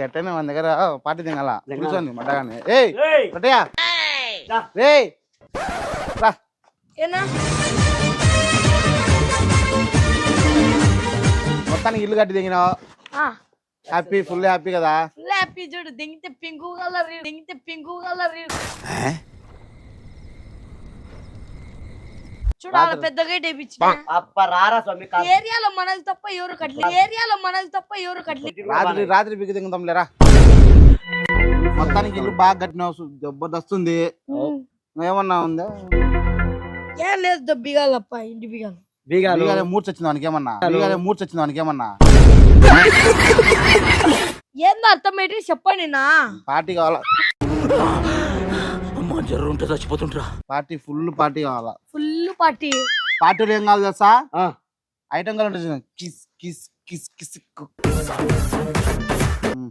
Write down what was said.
ఎట్టనే మన దగ్గర పార్టీ తినాల కూర్చోండి మడ్డగానే. ఏయ్ రొట్టెయా రేయ్ రా. ఏనా మొత్తానికి ఇల్లు కట్టి దిగినావు, హ్యాపీ ఫుల్ హ్యాపీ కదా? Full happy. చూడు దింగితే పింకు కలర్, చూడు అలా పెద్ద గేట్ వేయించిన. ఏరియాలో మనకు తప్ప ఎవరు కట్టలేదు. రాత్రి బిగ్గు దిగుతాం లేరా. మొత్తానికి ఇల్లు బాగా కట్టినావు, జబర్దస్తుంది. ఏమన్నా ఉందా? ఏం లేదు, బిగాలప్ప ఇంటి బిగాలు. మూర్చొచ్చింది వానికి ఏమన్నా? ఏందో అర్థం ఏంటి చెప్పండి. నా పార్టీ కావాలా? జర్రుంటే చచ్చిపోతుంటా. పార్టీ ఫుల్ పార్టీ కావాలా? Full party. పార్టీలు ఏం కావాలి తెలుసా? ఐటమ్ కావాలి. Kiss kiss kiss kiss